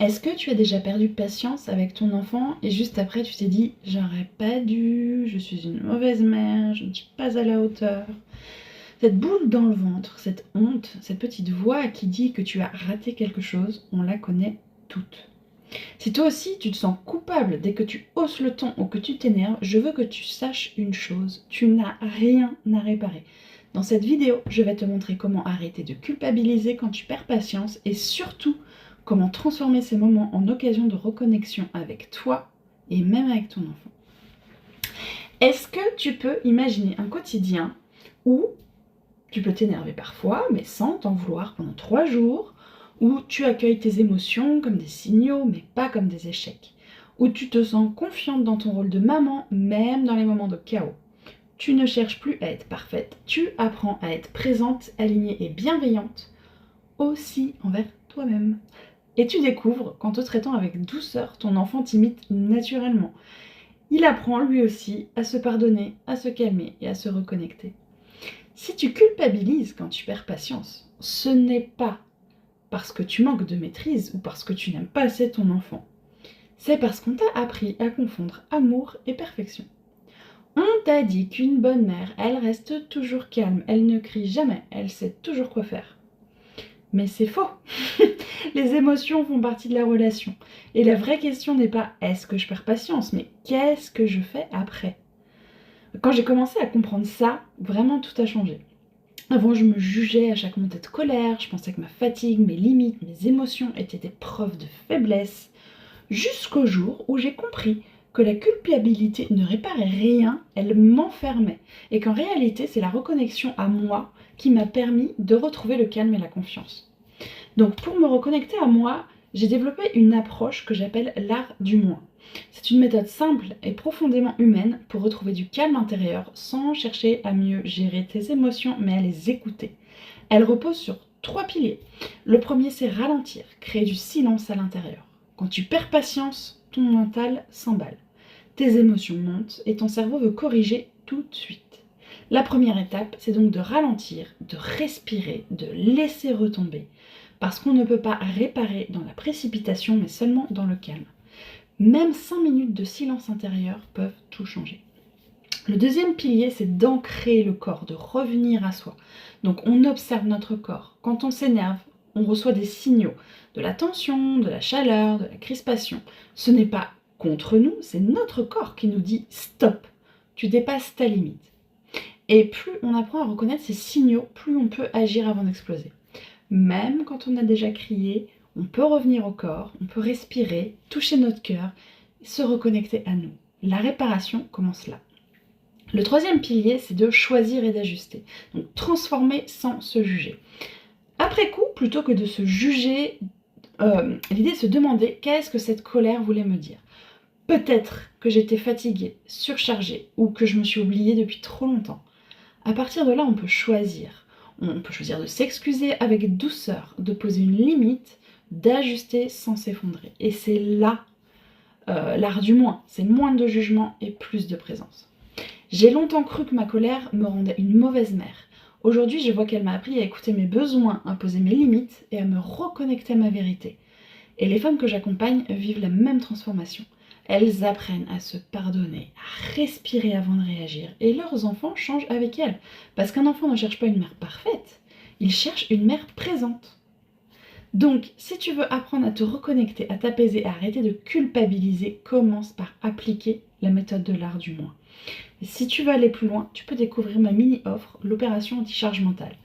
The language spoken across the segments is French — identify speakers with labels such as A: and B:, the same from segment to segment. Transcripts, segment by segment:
A: Est-ce que tu as déjà perdu patience avec ton enfant et juste après tu t'es dit j'aurais pas dû, je suis une mauvaise mère, je ne suis pas à la hauteur. Cette boule dans le ventre, cette honte, cette petite voix qui dit que tu as raté quelque chose, on la connaît toutes. Si toi aussi tu te sens coupable dès que tu hausses le ton ou que tu t'énerves, je veux que tu saches une chose, tu n'as rien à réparer. Dans cette vidéo, je vais te montrer comment arrêter de culpabiliser quand tu perds patience et surtout comment transformer ces moments en occasion de reconnexion avec toi et même avec ton enfant. Est-ce que tu peux imaginer un quotidien où tu peux t'énerver parfois, mais sans t'en vouloir pendant 3 jours, où tu accueilles tes émotions comme des signaux, mais pas comme des échecs, où tu te sens confiante dans ton rôle de maman, même dans les moments de chaos. Tu ne cherches plus à être parfaite, tu apprends à être présente, alignée et bienveillante, aussi envers toi-même. Et tu découvres qu'en te traitant avec douceur, ton enfant t'imite naturellement. Il apprend lui aussi à se pardonner, à se calmer et à se reconnecter. Si tu culpabilises quand tu perds patience, ce n'est pas parce que tu manques de maîtrise ou parce que tu n'aimes pas assez ton enfant. C'est parce qu'on t'a appris à confondre amour et perfection. On t'a dit qu'une bonne mère, elle reste toujours calme, elle ne crie jamais, elle sait toujours quoi faire. Mais c'est faux. Les émotions font partie de la relation. Et la vraie question n'est pas est-ce que je perds patience, mais qu'est-ce que je fais après? Quand j'ai commencé à comprendre ça, vraiment tout a changé. Avant, je me jugeais à chaque montée de colère, je pensais que ma fatigue, mes limites, mes émotions étaient des preuves de faiblesse, jusqu'au jour où j'ai compris que la culpabilité ne réparait rien, elle m'enfermait, et qu'en réalité, c'est la reconnexion à moi qui m'a permis de retrouver le calme et la confiance. Donc pour me reconnecter à moi, j'ai développé une approche que j'appelle l'art du moins. C'est une méthode simple et profondément humaine pour retrouver du calme intérieur sans chercher à mieux gérer tes émotions, mais à les écouter. Elle repose sur 3 piliers. Le premier, c'est ralentir, créer du silence à l'intérieur. Quand tu perds patience, ton mental s'emballe. Tes émotions montent et ton cerveau veut corriger tout de suite. La première étape, c'est donc de ralentir, de respirer, de laisser retomber. Parce qu'on ne peut pas réparer dans la précipitation, mais seulement dans le calme. Même 5 minutes de silence intérieur peuvent tout changer. Le deuxième pilier, c'est d'ancrer le corps, de revenir à soi. Donc on observe notre corps. Quand on s'énerve, on reçoit des signaux, de la tension, de la chaleur, de la crispation. Ce n'est pas contre nous, c'est notre corps qui nous dit stop, tu dépasses ta limite. Et plus on apprend à reconnaître ces signaux, plus on peut agir avant d'exploser. Même quand on a déjà crié, on peut revenir au corps, on peut respirer, toucher notre cœur, se reconnecter à nous. La réparation commence là. Le troisième pilier, c'est de choisir et d'ajuster. Donc transformer sans se juger. Après coup, plutôt que de se juger, l'idée est de se demander qu'est-ce que cette colère voulait me dire. Peut-être que j'étais fatiguée, surchargée ou que je me suis oubliée depuis trop longtemps. À partir de là, on peut choisir. On peut choisir de s'excuser avec douceur, de poser une limite, d'ajuster sans s'effondrer. Et c'est là l'art du moins. C'est moins de jugement et plus de présence. J'ai longtemps cru que ma colère me rendait une mauvaise mère. Aujourd'hui, je vois qu'elle m'a appris à écouter mes besoins, à poser mes limites et à me reconnecter à ma vérité. Et les femmes que j'accompagne vivent la même transformation. Elles apprennent à se pardonner, à respirer avant de réagir. Et leurs enfants changent avec elles. Parce qu'un enfant ne cherche pas une mère parfaite, il cherche une mère présente. Donc, si tu veux apprendre à te reconnecter, à t'apaiser, à arrêter de culpabiliser, commence par appliquer la méthode de l'art du moins. Et si tu veux aller plus loin, tu peux découvrir ma mini-offre, l'opération anti-charge mentale.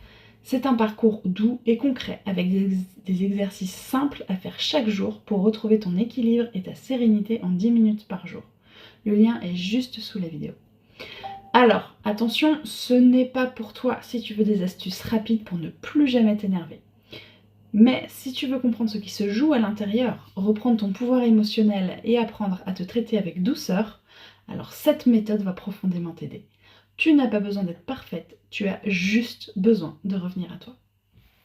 A: C'est un parcours doux et concret avec des exercices simples à faire chaque jour pour retrouver ton équilibre et ta sérénité en 10 minutes par jour. Le lien est juste sous la vidéo. Alors, attention, ce n'est pas pour toi si tu veux des astuces rapides pour ne plus jamais t'énerver. Mais si tu veux comprendre ce qui se joue à l'intérieur, reprendre ton pouvoir émotionnel et apprendre à te traiter avec douceur, alors cette méthode va profondément t'aider. Tu n'as pas besoin d'être parfaite, tu as juste besoin de revenir à toi.